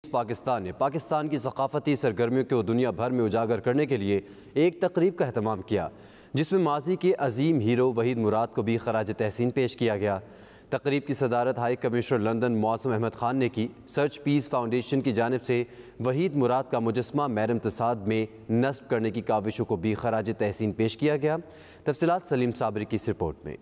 पाकिस्तान ने पाकिस्तान की सकाफती सरगर्मियों को दुनिया भर में उजागर करने के लिए एक तकरीब का एहतमाम किया, जिसमें माजी के अजीम हीरो वहीद मुराद को भी खराज तहसीन पेश किया गया। तकरीब की सदारत हाई कमिश्नर लंदन मौसम अहमद खान ने की। सर्च पीस फाउंडेशन की जानिब से वहीद मुराद का मुजस्मा मैरम तसाद में नस्ब करने की काविशों को भी खराज तहसीन पेश किया गया। तफसीलात सलीम साबरी की इस रिपोर्ट में।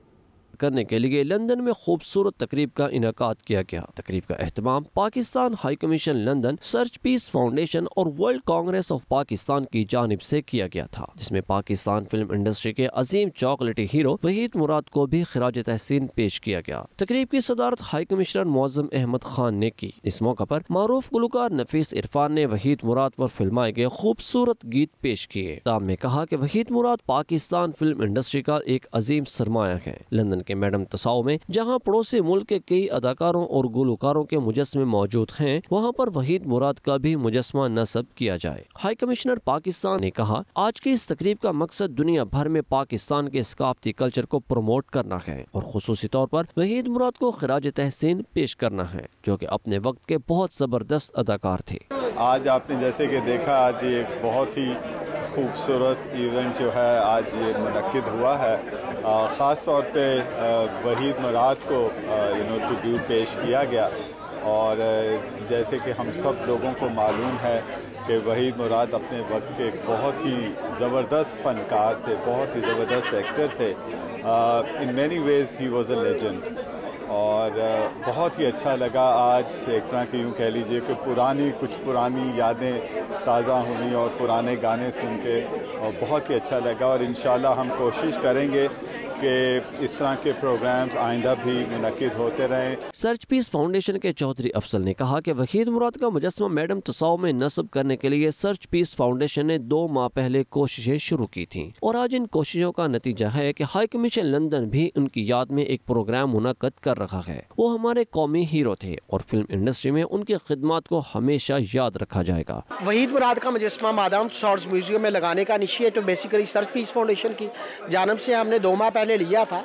करने के लिए लंदन में खूबसूरत तकरीब का इनेकाद किया गया। तकरीब का एहतमाम Pakistan high commission London, search peace foundation और वर्ल्ड कांग्रेस ऑफ पाकिस्तान की जानिब से किया गया था, जिसमें पाकिस्तान फिल्म इंडस्ट्री के अजीम चॉकलेटी हीरो वहीद मुराद को भी खराज तहसीन पेश किया गया। तकरीब की सदारत हाई कमिश्नर मौसम अहमद खान ने की। इस मौका पर मारूफ गुलकार नफीस इरफान ने वहीद मुराद पर फिल्माए गए खूबसूरत गीत पेश किए। ताम ने कहा कि वहीद मुराद पाकिस्तान फिल्म इंडस्ट्री का एक अजीम सरमाया है। लंदन के मैडम तसाओ में जहां पड़ोसी मुल्क के कई अदाकारों और गुलकारों के मुजस्मे मौजूद हैं, वहां पर वहीद मुराद का भी मुजस्मा नस्ब किया जाए। हाई कमिश्नर पाकिस्तान ने कहा, आज की इस तकरीब का मकसद दुनिया भर में पाकिस्तान के सकाफती कल्चर को प्रमोट करना है और खुसूसी तौर पर वहीद मुराद को खराज तहसीन पेश करना है, जो कि अपने वक्त के बहुत जबरदस्त अदाकार थे। आज आपने जैसे कि देखा, आज ये बहुत ही खूबसूरत इवेंट जो है आज ये मुनक्किद हुआ है। ख़ास तौर पे वहीद मुराद को ट्रिब्यूट पेश किया गया और जैसे कि हम सब लोगों को मालूम है कि वहीद मुराद अपने वक्त के बहुत ही ज़बरदस्त फ़नकार थे, बहुत ही ज़बरदस्त एक्टर थे। In many ways he was a legend और बहुत ही अच्छा लगा आज एक तरह के यूँ कह लीजिए कि कुछ पुरानी यादें ताज़ा हुई और पुराने गाने सुन के और बहुत ही अच्छा लगा और इंशाल्लाह हम कोशिश करेंगे कि इस तरह के प्रोग्राम्स आइंदा भी मुनक्किद होते रहें। सर्च पीस फाउंडेशन के चौधरी अफसल ने कहा कि वहीद मुराद का मुजस्मा मैडम तसाओ में नस्ब करने के लिए सर्च पीस फाउंडेशन ने 2 माह पहले कोशिशें शुरू की थी और आज इन कोशिशों का नतीजा है कि हाई कमीशन लंदन भी उनकी याद में एक प्रोग्राम मुनक्किद कर रहा है। वो हमारे कौमी हीरो थे और फिल्म इंडस्ट्री में उनकी खिदमत को हमेशा याद रखा जाएगा। वहीद मुराद का मुजस्मा मादाम तुसाद म्यूजियम में लगाने का initiative basically search peace foundation की जानिब से हमने 2 माह पहले लिया था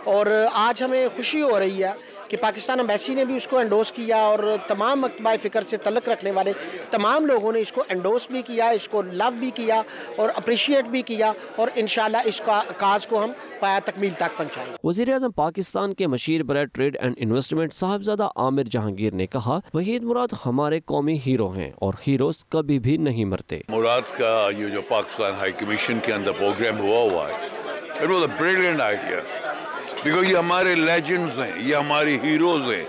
और आज हमें खुशी हो रही है कि पाकिस्तान एम्बेसी ने भी उसको एंडोस किया और तमाम मकतबा फ़िक्र से तल्लुक़ रखने वाले तमाम लोगों ने इसको एंडोस भी किया, इसको लव भी किया और अप्रिशिएट भी किया और इंशाल्लाह इसका काज को हम पाया तकमील तक पहुँचाएंगे। वज़ीर-ए-आज़म पाकिस्तान के मशीर बराए trade and investment Sahibzada Amir Jahangir ने कहा, वहीद मुराद हमारे कौमी हीरो हैं और हीरोज कभी भी नहीं मरते। मुराद का ये जो पाकिस्तान हाई कमीशन के अंदर प्रोग्राम हुआ है, it was a brilliant idea because ये हमारे लेजेंड्स हैं, ये हमारी हीरोज हैं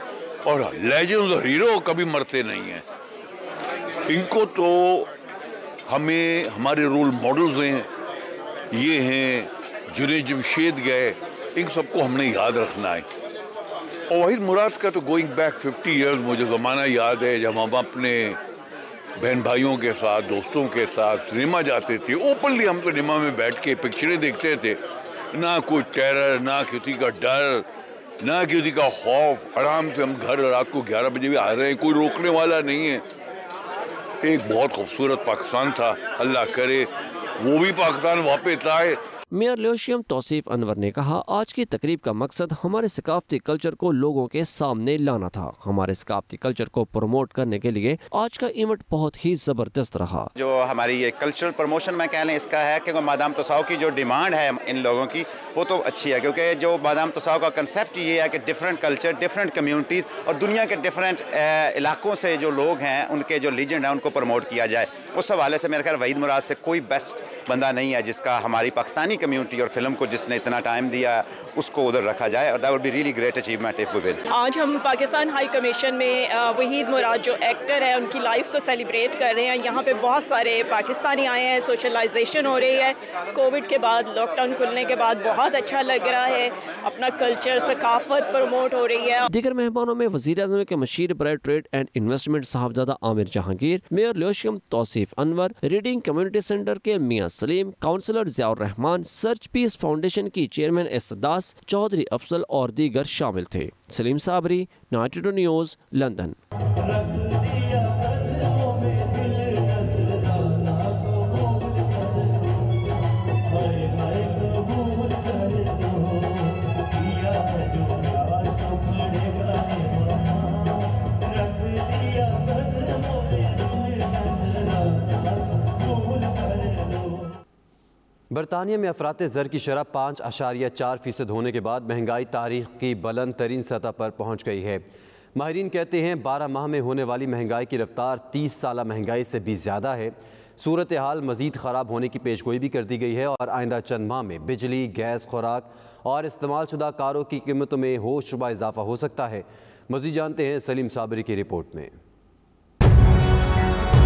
और लेजेंड्स और हीरो कभी मरते नहीं हैं। इनको तो हमें हमारे रोल मॉडल्स हैं, ये हैं जुनैद जमशेद गए, इन सबको हमने याद रखना है। और वहीद मुराद का तो गोइंग बैक 50 ईयर्स मुझे ज़माना याद है जब हम अपने बहन भाइयों के साथ, दोस्तों के साथ सिनेमा जाते थे। ओपनली हम सिनेमा में बैठ के पिक्चरें देखते थे, ना कोई टेरर, ना किसी का डर, ना किसी का खौफ। आराम से हम घर रात को 11 बजे भी आ रहे हैं, कोई रोकने वाला नहीं है। एक बहुत खूबसूरत पाकिस्तान था, अल्लाह करे वो भी पाकिस्तान वापस आए। मेयर ल्योशियम तौसीफ अनवर ने कहा, आज की तकरीब का मकसद हमारे सकाफती कल्चर को लोगों के सामने लाना था। हमारे सकाफती कल्चर को प्रमोट करने के लिए आज का इवेंट बहुत ही जबरदस्त रहा। जो हमारी ये कल्चरल प्रमोशन में कह लें इसका है कि मादाम तसाओ की जो डिमांड है इन लोगों की वो तो अच्छी है, क्योंकि जो मादाम तसाओ का कंसेप्ट ये है कि डिफरेंट कल्चर, डिफरेंट कम्यूनिटीज़ और दुनिया के डिफरेंट इलाकों से जो लोग हैं उनके जो लीजेंड हैं उनको प्रमोट किया जाए। उस हवाले से मेरे ख्याल वहीद मुराद से कोई बेस्ट बंदा नहीं है जिसका हमारी पाकिस्तानी कम्युनिटी और फिल्म को जिसने इतना टाइम दिया उसको उधर रखा जाए और that would be really great achievement if we win. आज हम पाकिस्तान हाई कमीशन में वहीद मुराद जो एक्टर है उनकी लाइफ को सेलिब्रेट कर रहे हैं। यहाँ पे बहुत सारे पाकिस्तानी आए हैं, सोशलाइजेशन हो रही है कोविड के बाद, लॉकडाउन खुलने के बाद बहुत अच्छा लग रहा है, अपना कल्चर सकाफत प्रमोट हो रही है। दीगर मेहमानों में वज़ीर-ए-आज़म के मशीर बराए trade and investment Sahibzada Amir Jahangir, mayor Lewisham Tauseef Anwar, Reading community centre के Mian Saleem, councillor Ziaur Rahman, search peace foundation की चेयरमैन इस्तेदास, चौधरी अफसल और दीगर शामिल थे। Saleem Sabri, 92 news, London. बरतानिया में अफराते ज़र की शरह 5.4% होने के बाद महंगाई तारीख की बुलंद तरीन सतह पर पहुँच गई है। माहिरीन कहते हैं 12 माह में होने वाली महंगाई की रफ्तार 30 साला महंगाई से भी ज़्यादा है। सूरत हाल मज़ीद ख़राब होने की पेशगोई भी कर दी गई है और आइंदा चंद माह में बिजली, गैस, खुराक और इस्तेमाल शुदा कारों की कीमतों में होशरुबा इजाफा हो सकता है। मज़ीद जानते हैं सलीम साबरी की रिपोर्ट में।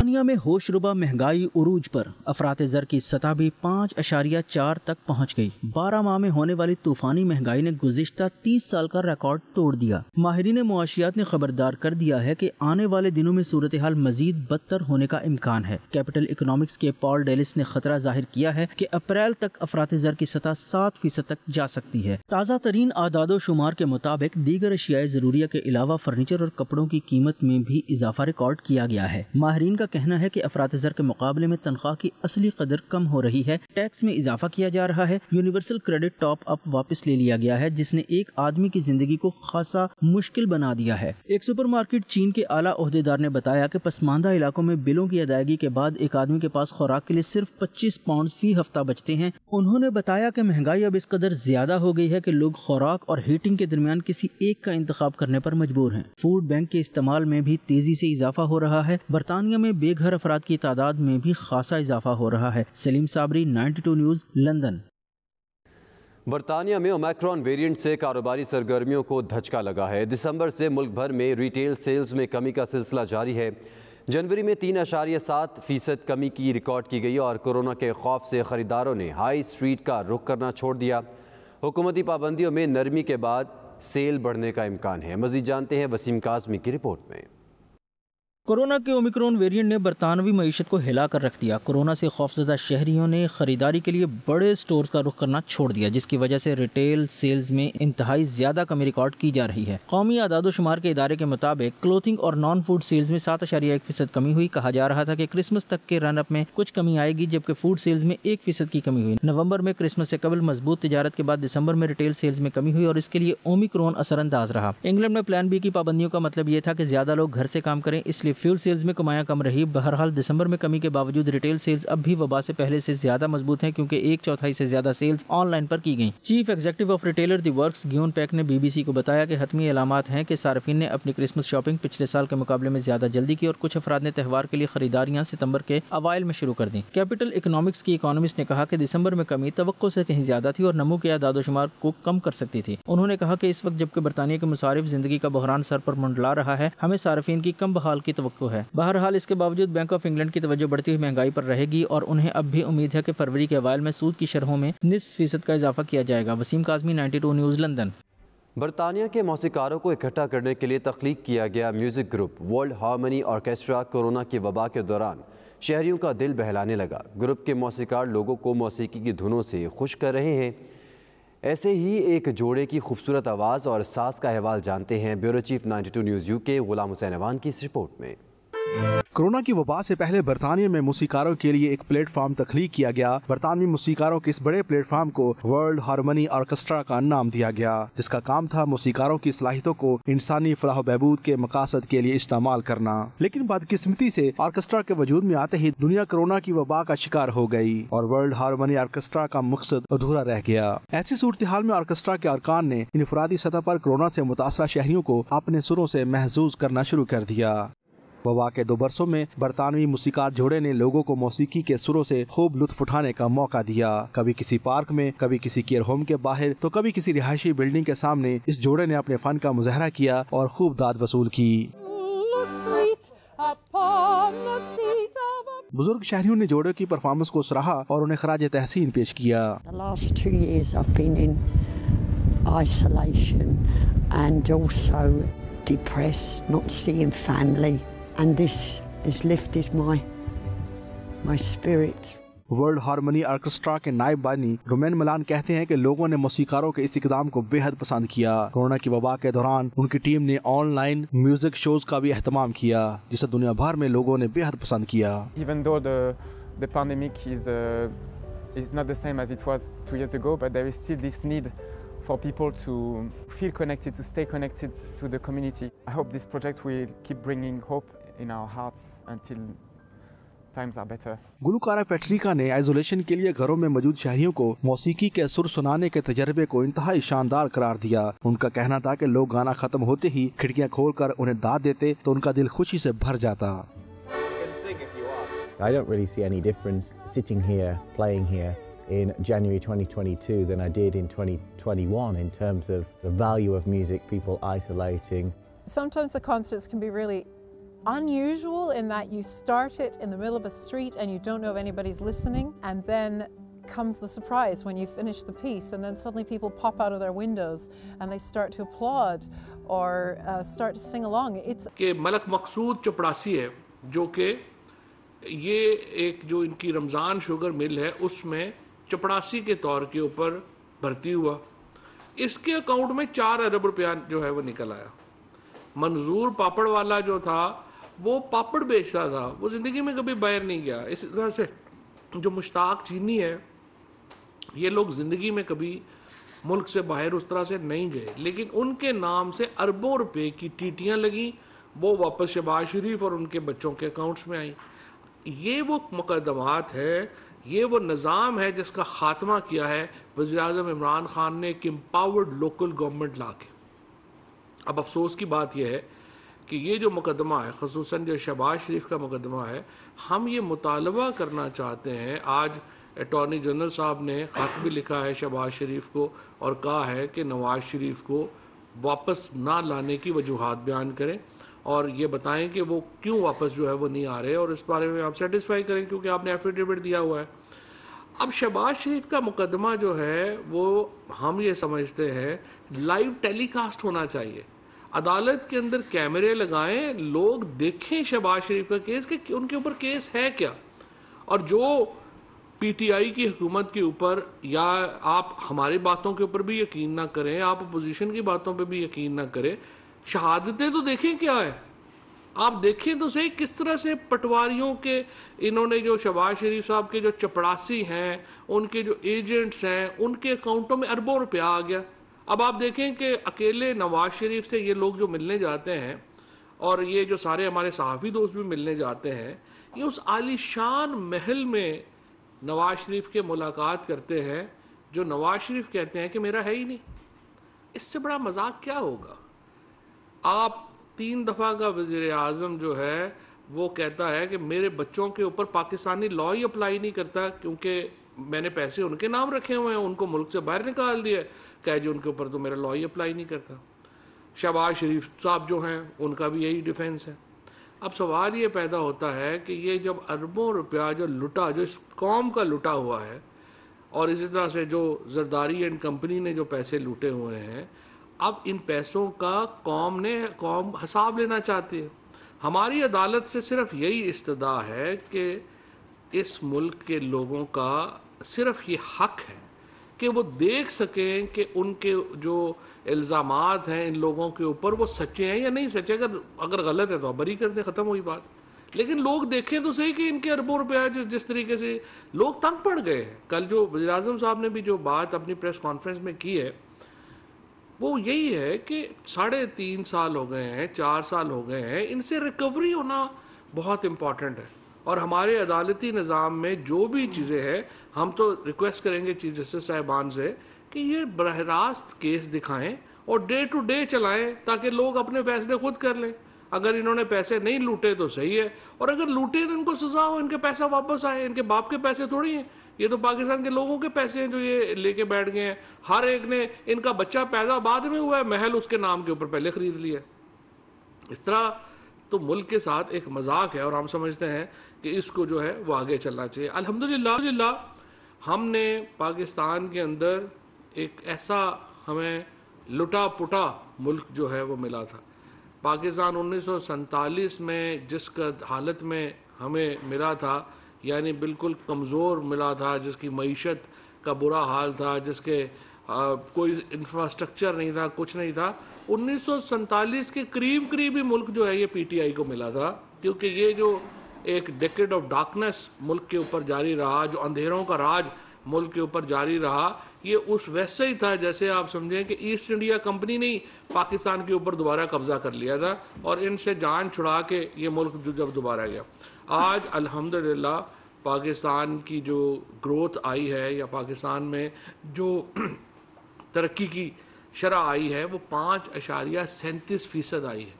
दुनिया में होशरुबा महंगाई उरूज पर, अफराते ज़र की सतह भी 5.4 तक पहुँच गई। 12 माह में होने वाली तूफानी महंगाई ने गुज़िश्ता 30 साल का रिकॉर्ड तोड़ दिया। माहिरीन मुआशियात ने खबरदार कर दिया है कि आने वाले दिनों में सूरत हाल मजीद बदतर होने का इम्कान है। कैपिटल इकोनॉमिक्स के पॉल डेलिस ने खतरा जाहिर किया है कि अप्रैल तक अफराते ज़र की सतह 7% तक जा सकती है। ताज़ा तरीन आदादो शुमार के मुताबिक दीगर अशियाए ज़रूरिया के अलावा फर्नीचर और कपड़ों की कीमत में भी इजाफा रिकॉर्ड किया गया है। माहिरीन का कहना है कि अफराते ज़र के मुकाबले में तनख्वाह की असली कदर कम हो रही है। टैक्स में इजाफा किया जा रहा है। यूनिवर्सल क्रेडिट टॉप अप वापस ले लिया गया है, जिसने एक आदमी की जिंदगी को खासा मुश्किल बना दिया है। एक सुपरमार्केट चीन के आला ओहदेदार ने बताया कि पसमानदा इलाकों में बिलों की अदायगी के बाद एक आदमी के पास खुराक के लिए सिर्फ 25 पाउंड फी हफ्ता बचते हैं। उन्होंने बताया कि महंगाई अब इस कदर ज्यादा हो गई है कि लोग खुराक और हीटिंग के दरमियान किसी एक का इंतखाब करने पर मजबूर हैं। फूड बैंक के इस्तेमाल में भी तेजी से इजाफा हो रहा है। बरतानिया में बेघर अफराद की तादाद में भी खासा इजाफा हो रहा है। Salim Sabri, 92 news, London. बरतानिया में ओमिक्रॉन वेरिएंट से कारोबारी सरगर्मियों को धचका लगा है। दिसंबर से मुल्क भर में रिटेल सेल्स में कमी का सिलसिला जारी है। जनवरी में 3.7% कमी की रिकॉर्ड की गई और कोरोना के खौफ से खरीदारों ने हाई स्ट्रीट का रुख करना छोड़ दिया। हुकूमती पाबंदियों में नरमी के बाद सेल बढ़ने का इम्कान है। मज़ीद जानते हैं वसीम काज़मी की रिपोर्ट में। कोरोना के ओमिक्रॉन वेरिएंट ने बरतानवी मईशत को हिला कर रख दिया। कोरोना से खौफजदा शहरियों ने खरीदारी के लिए बड़े स्टोर्स का रुख करना छोड़ दिया, जिसकी वजह से रिटेल सेल्स में इंतहाई ज्यादा कमी रिकॉर्ड की जा रही है। कौमी आदादो शुमार के इदारे के मुताबिक क्लोथिंग और नॉन फूड सेल्स में 7.1% कमी हुई। कहा जा रहा था कि क्रिसमस तक के रन अप में कुछ कमी आएगी, जबकि फूड सेल्स में 1% की कमी हुई। नवंबर में क्रिसमस से कबल मजबूत तिजारत के बाद दिसंबर में रिटेल सेल्स में कमी हुई और इसके लिए ओमिक्रॉन असरअंदाज रहा। इंग्लैंड में प्लान बी की पाबंदियों का मतलब ये था कि ज्यादा लोग घर से काम करें, इसलिए फ्यूल सेल्स में कमाया कम रही। बहरहाल दिसंबर में कमी के बावजूद रिटेल सेल्स अब भी वबा से पहले से ज्यादा मजबूत हैं, क्योंकि 1/4 से ज्यादा सेल्स ऑनलाइन पर की गई। Chief executive of retailer the works गियोन पैक ने BBC को बताया कि हतमी अलामात हैं कि सार्फिन ने अपनी क्रिसमस शॉपिंग पिछले साल के मुकाबले में ज्यादा जल्दी की और कुछ अफराद ने त्यौहार के लिए खरीदारियां सितंबर के अवाइल में शुरू कर दी। कैपिटल इकोनॉमिक्स की इकोनॉमिस्ट ने कहा कि दिसंबर में कमी तवक्को से कहीं ज्यादा थी और नमू के आदादोशुमार को कम कर सकती थी। उन्होंने कहा कि इस वक्त जबकि बरतानिया के मुसारिफ जिंदगी का बहरान सर पर मंडला रहा है, हमें सार्फिन की कम बहाल की तवक्को है। बहरहाल इसके बावजूद बैंक ऑफ इंग्लैंड की तवज्जो बढ़ती हुई महंगाई पर रहेगी और उन्हें अब भी उम्मीद है कि फरवरी के अवाइल में सूद की शरहों में 0.5% का इजाफा किया जाएगा। Waseem Kazmi, 92 news, London. बरतानिया के मौसीकारों को इकट्ठा करने के लिए तख्लीक किया गया music group world harmony orchestra corona की वबा के दौरान शहरियों का दिल बहलाने लगा। ग्रुप के मौसीकार लोगों को मौसीकी की धुनों से खुश कर रहे हैं। ऐसे ही एक जोड़े की खूबसूरत आवाज़ और सास का अहवाल जानते हैं bureau chief 92 news UK Ghulam Hussain Awan की इस रिपोर्ट में। कोरोना की वबा से पहले बरतानिया में मूसीकारों के लिए एक प्लेटफॉर्म तख्लीक किया गया। बरतानवी मूसीकारों के इस बड़े प्लेटफॉर्म को वर्ल्ड हार्मनी ऑर्केस्ट्रा का नाम दिया गया, जिसका काम था मूसीकारों की सलाहियतों को इंसानी फलाह बहबूद के मकासद के लिए इस्तेमाल करना। लेकिन बदकिस्मती से ऑर्केस्ट्रा के वजूद में आते ही दुनिया कोरोना की वबा का शिकार हो गई और वर्ल्ड हार्मनी ऑर्केस्ट्रा का मकसद अधूरा रह गया। ऐसी सूरत हाल में ऑर्केस्ट्रा के अरकान ने इनफरादी सतह पर कोरोना से मुतासरा शहरियों को अपने सुरों से महसूस करना शुरू कर दिया। वबा के 2 बरसों में बरतानवी मूसीकार जोड़े ने लोगों को मौसीकी के सुरों से खूब लुत्फ उठाने का मौका दिया। कभी किसी पार्क में, कभी किसी केयर होम के बाहर, तो कभी किसी रिहायशी बिल्डिंग के सामने इस जोड़े ने अपने फन का मुजाहरा किया और खूब दाद वसूल की। बुजुर्ग शहरियों ने जोड़े की परफॉर्मेंस को सराहा और उन्हें खराज तहसीन पेश किया। And this has lifted my spirit. World harmony orchestra के नायब बानी रोमेन मलान कहते हैं कि लोगों ने मौसीकारों के इस इकदाम को बेहद पसंद किया। कोरोना की वबा के दौरान उनकी टीम ने ऑनलाइन म्यूजिक शोज का भी एहतमाम किया, जिसे दुनिया भर में लोगों ने बेहद पसंद किया। Even though the pandemic is not the same as it was 2 years ago, but there is still this need for people to feel connected, to stay connected to the community. I hope this project will keep bringing hope in our hearts until times are better. Gulkara पेट्रिका ने isolation के लिए घरों में मौजूद शहरियों को मौसीकी के सुर सुनाने के तजर्बे को इंतहाई शानदार करार दिया। उनका कहना था कि लोग गाना खत्म होते ही खिड़कियां खोलकर उन्हें दाद देते तो उनका दिल खुशी से भर जाता। I don't really see any difference sitting here, playing here in January 2022 than I did in 2021 in terms of the value of music, people isolating. Sometimes the concerts can be really unusual in that you start it in the middle of a street and you don't know if anybody's listening, and then comes the surprise when you finish the piece and then suddenly people pop out of their windows and they start to applaud or start to sing along. It's कि मलक मकसूद चपड़ासी है जो कि ये एक जो इनकी Ramzan sugar mill है उसमें चपड़ासी के तौर के ऊपर भर्ती हुआ। इसके अकाउंट में 4 अरब रुपया जो है वो निकल आया। मंजूर पापड़ वाला जो था वो पापड़ बेचता था, वो ज़िंदगी में कभी बाहर नहीं गया। इस तरह से जो मुश्ताक चीनी है, ये लोग ज़िंदगी में कभी मुल्क से बाहर उस तरह से नहीं गए, लेकिन उनके नाम से अरबों रुपए की टीटियाँ लगी, वो वापस शहबाज शरीफ और उनके बच्चों के अकाउंट्स में आई। ये वो मुकदमात है, ये वो निज़ाम है जिसका ख़ात्मा किया है वज़ीर-ए-आज़म इमरान ख़ान ने एक एम्पावर्ड लोकल गवर्नमेंट ला के। अब अफसोस की बात यह है कि ये जो मुकदमा है, ख़ुसूसन जो शहबाज शरीफ का मुकदमा है, हम ये मुतालबा करना चाहते हैं। आज अटॉर्नी जनरल साहब ने ख़त भी लिखा है शहबाज शरीफ को और कहा है कि नवाज़ शरीफ को वापस ना लाने की वजूहात बयान करें और ये बताएं कि वो क्यों वापस जो है वो नहीं आ रहे, और इस बारे में आप सेटिस्फाई करें क्योंकि आपने एफिडेविट दिया हुआ है। अब शहबाज शरीफ का मुकदमा जो है वो हम ये समझते हैं लाइव टेलीकास्ट होना चाहिए। अदालत के अंदर कैमरे लगाएं, लोग देखें शहबाज शरीफ का केस कि उनके ऊपर केस है क्या। और जो पीटीआई की हुकूमत के ऊपर, या आप हमारी बातों के ऊपर भी यकीन ना करें, आप अपोजिशन की बातों पे भी यकीन ना करें, शहादतें तो देखें क्या है। आप देखें तो सही किस तरह से पटवारियों के इन्होंने जो शहबाज शरीफ साहब के जो चपड़ासी हैं, उनके जो एजेंट्स हैं, उनके अकाउंटों में अरबों रुपया आ गया। अब आप देखें कि अकेले नवाज शरीफ से ये लोग जो मिलने जाते हैं और ये जो सारे हमारे सहाफ़ी दोस्त भी मिलने जाते हैं, ये उस आलीशान महल में नवाज शरीफ के मुलाकात करते हैं जो नवाज शरीफ कहते हैं कि मेरा है ही नहीं। इससे बड़ा मजाक क्या होगा। आप 3 दफ़ा का वज़ीर आज़म जो है वो कहता है कि मेरे बच्चों के ऊपर पाकिस्तानी लॉ ही अप्लाई नहीं करता क्योंकि मैंने पैसे उनके नाम रखे हुए हैं, उनको मुल्क से बाहर निकाल दिया, कहे जी उनके ऊपर तो मेरा लॉ ही अप्लाई नहीं करता। शहबाज शरीफ साहब जो हैं उनका भी यही डिफेंस है। अब सवाल ये पैदा होता है कि ये जब अरबों रुपया जो लुटा, जो इस कौम का लुटा हुआ है, और इसी तरह से जो जरदारी एंड कंपनी ने जो पैसे लूटे हुए हैं, अब इन पैसों का कौम हिसाब लेना चाहती है। हमारी अदालत से सिर्फ यही इस्तदा है कि इस मुल्क के लोगों का सिर्फ ये हक है कि वो देख सकें कि उनके जो इल्ज़ामात हैं इन लोगों के ऊपर वो सच्चे हैं या नहीं सच्चे। अगर गलत है तो बरी कर दें, ख़त्म हुई बात। लेकिन लोग देखें तो सही कि इनके अरबों रुपया जिस तरीके से लोग तंग पड़ गए हैं। कल जो वज़ीर-ए-आज़म साहब ने भी जो बात अपनी प्रेस कॉन्फ्रेंस में की है वो यही है कि 3.5 साल हो गए हैं, 4 साल हो गए हैं, इनसे रिकवरी होना बहुत इम्पॉर्टेंट है। और हमारे अदालती निज़ाम में जो भी चीज़ें हैं, हम तो रिक्वेस्ट करेंगे चीफ जस्टिस साहिबान से कि ये बरह रास्त केस दिखाएं और डे टू डे चलाएं ताकि लोग अपने फैसले खुद कर लें। अगर इन्होंने पैसे नहीं लूटे तो सही है, और अगर लूटे तो इनको सजा हो, इनके पैसा वापस आए। इनके बाप के पैसे थोड़ी हैं, ये तो पाकिस्तान के लोगों के पैसे हैं जो ये लेके बैठ गए हैं। हर एक ने, इनका बच्चा पैदा बाद में हुआ है, महल उसके नाम के ऊपर पहले ख़रीद लिया। इस तरह तो मुल्क के साथ एक मजाक है और हम समझते हैं कि इसको जो है वो आगे चलना चाहिए। अल्हम्दुलिल्लाह हमने पाकिस्तान के अंदर एक ऐसा हमें लुटा पुटा मुल्क जो है वो मिला था। पाकिस्तान 1947 में जिस हालत में हमें मिला था, यानी बिल्कुल कमज़ोर मिला था, जिसकी मईशत का बुरा हाल था, जिसके कोई इंफ्रास्ट्रक्चर नहीं था, कुछ नहीं था, 1947 के करीब ही मुल्क जो है ये पीटीआई को मिला था। क्योंकि ये जो एक डेकेड ऑफ डार्कनेस मुल्क के ऊपर जारी रहा, जो अंधेरों का राज मुल्क के ऊपर जारी रहा, ये उस वैसे ही था जैसे आप समझें कि ईस्ट इंडिया कंपनी ने पाकिस्तान के ऊपर दोबारा कब्जा कर लिया था और इनसे जान छुड़ा के ये मुल्क जो जब दोबारा गया। आज अल्हम्दुलिल्लाह पाकिस्तान की जो ग्रोथ आई है या पाकिस्तान में जो तरक्की की शरह आई है वो 5.37% आई है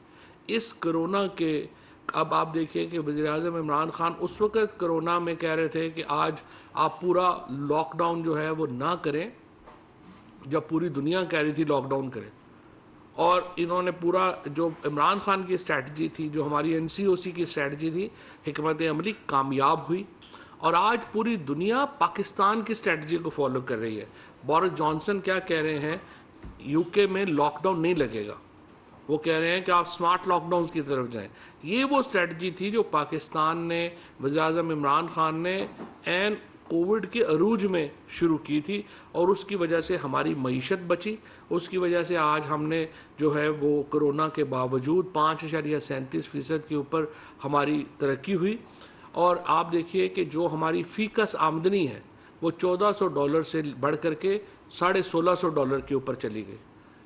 इस कोरोना के। अब आप देखिए कि वज़ीर-ए-आज़म इमरान खान उस वक़्त कोरोना में कह रहे थे कि आज आप पूरा लॉकडाउन जो है वो ना करें, जब पूरी दुनिया कह रही थी लॉकडाउन करें, और इन्होंने पूरा जो इमरान खान की स्ट्रैटेजी थी, जो हमारी NCOC की स्ट्रैटेजी थी, हिकमत अमली कामयाब हुई और आज पूरी दुनिया पाकिस्तान की स्ट्रैटेजी को फॉलो कर रही है। बोरिस जॉनसन क्या कह रहे हैं, UK में लॉकडाउन नहीं लगेगा, वो कह रहे हैं कि आप स्मार्ट लॉकडाउन की तरफ जाएं। ये वो स्ट्रेटजी थी जो पाकिस्तान ने, वज़ीर-ए-आज़म इमरान खान ने एन कोविड के अरूज में शुरू की थी और उसकी वजह से हमारी मईशत बची। उसकी वजह से आज हमने जो है वो कोरोना के बावजूद 5.37% के ऊपर हमारी तरक्की हुई। और आप देखिए कि जो हमारी फ़ीकस आमदनी है वो $1400 से बढ़ कर के $1650 के ऊपर चली गई।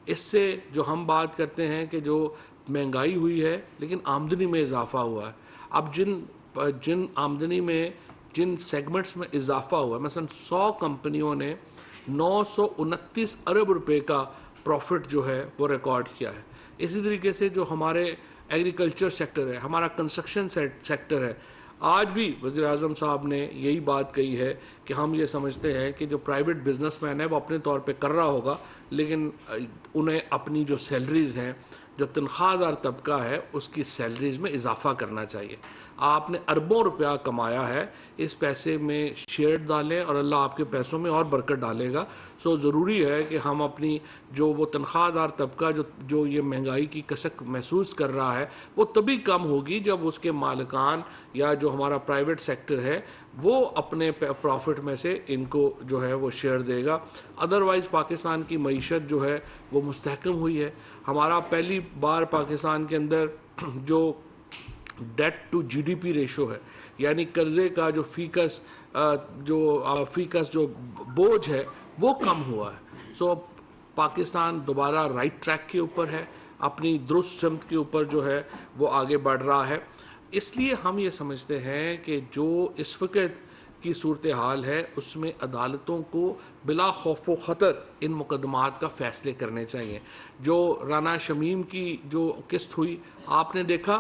इससे जो हम बात करते हैं कि जो महंगाई हुई है लेकिन आमदनी में इजाफा हुआ है। अब जिन आमदनी में जिन सेगमेंट्स में इजाफा हुआ है, मसलन 100 कंपनियों ने 929 अरब रुपए का प्रॉफिट जो है वो रिकॉर्ड किया है। इसी तरीके से जो हमारे एग्रीकल्चर सेक्टर है, हमारा कंस्ट्रक्शन सेक्टर है, आज भी वज़ीर-ए-आज़म साहब ने यही बात कही है कि हम ये समझते हैं कि जो प्राइवेट बिजनेसमैन है वो अपने तौर पे कर रहा होगा, लेकिन उन्हें अपनी जो सैलरीज़ हैं, जो तनख्वाहदार तबका है, उसकी सैलरीज़ में इजाफा करना चाहिए। आपने अरबों रुपया कमाया है, इस पैसे में शेयर डालें और अल्लाह आपके पैसों में और बरकत डालेगा। सो ज़रूरी है कि हम अपनी जो वो तनख्वाहदार तबका जो ये महंगाई की कसक महसूस कर रहा है वो तभी कम होगी जब उसके मालिकान या जो हमारा प्राइवेट सेक्टर है वो अपने प्रॉफिट में से इनको जो है वो शेयर देगा। अदरवाइज़ पाकिस्तान की मईशत जो है वो मुस्तहकम हुई है। हमारा पहली बार पाकिस्तान के अंदर जो डेट टू GDP रेशो है, यानी कर्ज़े का जो फ़ीकस जो बोझ है वो कम हुआ है। सो पाकिस्तान दोबारा राइट ट्रैक के ऊपर है, अपनी दुरुस्त सिमत के ऊपर जो है वो आगे बढ़ रहा है। इसलिए हम ये समझते हैं कि जो इस वक्त की सूरत हाल है उसमें अदालतों को बिला खौफ व ख़तर इन मुकदमात का फ़ैसले करने चाहिए। जो राना शमीम की जो किस्त हुई, आपने देखा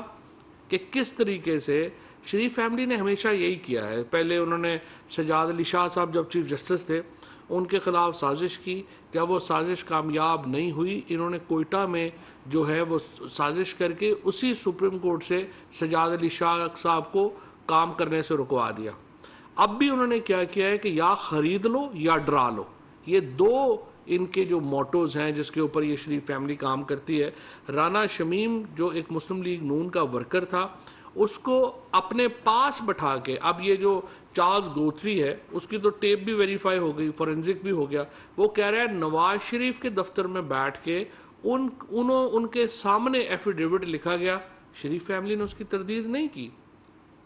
कि किस तरीके से शरीफ फैमिली ने हमेशा यही किया है। पहले उन्होंने सजाद अली शाह साहब जब चीफ जस्टिस थे उनके ख़िलाफ़ साजिश की, जब वो साजिश कामयाब नहीं हुई इन्होंने कोयटा में जो है वो साजिश करके उसी सुप्रीम कोर्ट से सजाद अली शाह साहब को काम करने से रुकवा दिया। अब भी उन्होंने क्या किया है कि या ख़रीद लो या डरा लो, ये दो इनके जो मोटोज़ हैं जिसके ऊपर ये शरीफ फैमिली काम करती है। राना शमीम जो एक मुस्लिम लीग नून का वर्कर था उसको अपने पास बैठा के, अब ये जो चार्ल्स गोथरी है उसकी तो टेप भी वेरीफाई हो गई, फॉरेंसिक भी हो गया, वो कह रहा है नवाज शरीफ के दफ्तर में बैठ के उनके सामने एफिडेविट लिखा गया, शरीफ फैमिली ने उसकी तरदीद नहीं की।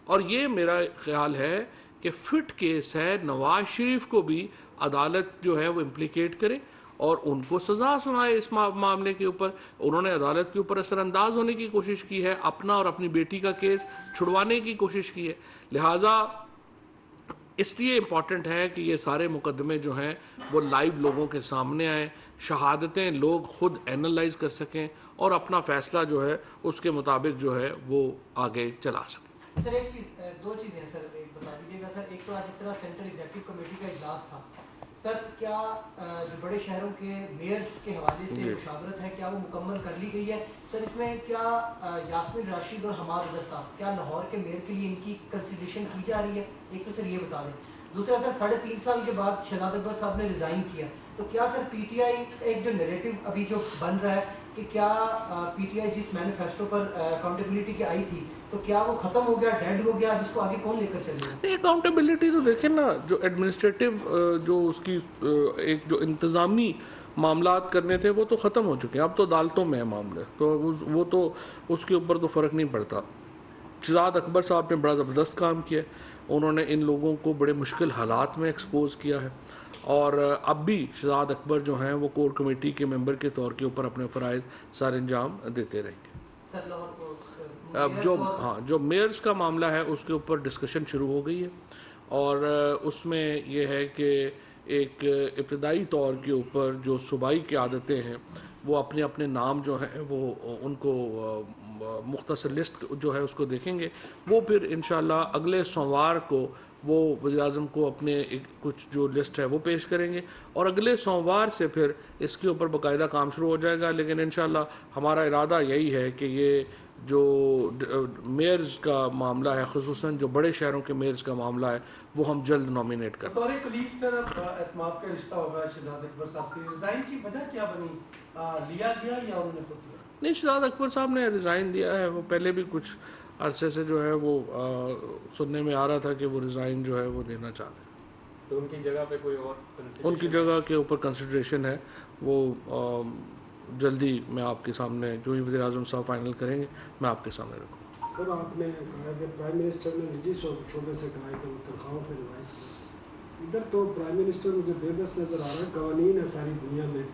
और ये मेरा ख्याल है कि फिट केस है, नवाज शरीफ को भी अदालत जो है वो इम्प्लिकेट करे और उनको सज़ा सुनाए इस मामले के ऊपर। उन्होंने अदालत के ऊपर असरअंदाज होने की कोशिश की है, अपना और अपनी बेटी का केस छुड़वाने की कोशिश की है। लिहाजा इसलिए इम्पॉर्टेंट है कि ये सारे मुकदमे जो हैं वो लाइव लोगों के सामने आएँ, शहादतें लोग खुद एनालाइज कर सकें और अपना फ़ैसला जो है उसके मुताबिक जो है वो आगे चला सकें। सर एक चीज़, दो चीज़ें सर एक बता दीजिएगा सर। एक तो आज इस तरह सेंट्रल एग्जीक्यूटिव कमेटी का इजलास था सर, क्या जो बड़े शहरों के मेयर्स के हवाले से मुशावरत है क्या वो मुकम्मल कर ली गई है सर? इसमें क्या यास्मीन राशिद और हमाद रजा साहब क्या लाहौर के मेयर के लिए इनकी कंसिडरेशन की जा रही है? एक तो सर ये बता दें। दूसरा सर 3.5 साल के बाद शहजाद अकबर साहब ने रिज़ाइन किया, तो क्या सर PTI एक जो नैरेटिव अभी जो बन रहा है कि क्या PTI जिस मैनिफेस्टो पर अकाउंटेबिलिटी की आई थी तो क्या वो ख़त्म हो गया, डेड हो गया, अब इसको आगे कौन लेकर चलेगा? अकाउंटेबिलिटी तो देखें ना, जो एडमिनिस्ट्रेटिव जो उसकी एक जो इंतज़ामी मामलात करने थे वो तो ख़त्म हो चुके हैं, अब तो अदालतों में है मामले, तो वो तो उसके ऊपर तो फ़र्क नहीं पड़ता। शहजाद अकबर साहब ने बड़ा ज़बरदस्त काम किया, उन्होंने इन लोगों को बड़े मुश्किल हालात में एक्सपोज किया है और अब भी शहजाद अकबर जो हैं वो कोर कमेटी के मेंबर के तौर के ऊपर अपने फ़राइज़ सर अंजाम देते रहेंगे। सर लाहौर को जो मेयर्स का मामला है उसके ऊपर डिस्कशन शुरू हो गई है और उसमें यह है कि एक इब्तदाई तौर के ऊपर जो सूबाई की आदतें हैं वो अपने अपने नाम जो हैं वो उनको मुख्तसर लिस्ट जो है उसको देखेंगे। वो फिर इंशाल्लाह अगले सोमवार को वो वज़ीर-ए-आज़म को अपने कुछ जो लिस्ट है वो पेश करेंगे और अगले सोमवार से फिर इसके ऊपर बाकायदा काम शुरू हो जाएगा। लेकिन इंशाल्लाह हमारा इरादा यही है कि ये जो मेयर्स का मामला है, ख़ुसूसन जो बड़े शहरों के मेयर्स का मामला है, वो हम जल्द नॉमिनेट करें। बतौर कलीग सर, अब एतमाद का रिश्ता होगा शहजाद अकबर साहब से, रिज़ाइन की वजह क्या बनी? लिया गया या उन्होंने खुद लिया? नहीं, शहजाद अकबर साहब ने रिज़ाइन दिया है। वो पहले भी कुछ अरसे से जो है वो सुनने में आ रहा था कि वो रिज़ाइन जो है वो देना चाह रहे हैं। तो उनकी जगह पे कोई और? उनकी जगह के ऊपर कंसिडरेशन है, वो जल्दी मैं आपके सामने जो ही वज़ीर-ए-आज़म साहब फाइनल करेंगे मैं आपके सामने रखूँगा। सर, आपने कहा कि प्राइम मिनिस्टर ने निजी शोबे से कहा है कि वो तनख्वाहों पर रिवाइज करें। इधर तो प्राइम मिनिस्टर मुझे बेबस नज़र आ रहा है। कवानीन है सारी दुनिया में,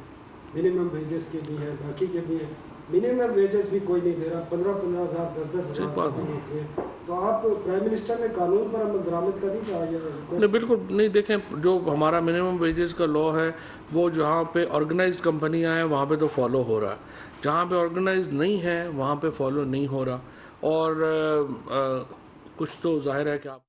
मिनिमम वेजेस के भी हैं, बाकी के भी हैं। मिनिमम वेजेस भी कोई नहीं दे रहा, 15,000 10,000 नौकरियाँ। तो आप प्राइम मिनिस्टर ने कानून पर अमल दरामद का नहीं कहा? नहीं, बिल्कुल नहीं। देखें, जो हमारा मिनिमम वेजेस का लॉ है वो जहाँ पे ऑर्गेनाइज्ड कंपनियाँ हैं वहाँ पे तो फॉलो हो रहा है, जहाँ पे ऑर्गेनाइज्ड नहीं है वहाँ पे फॉलो नहीं हो रहा। और कुछ तो जाहिर है कि आप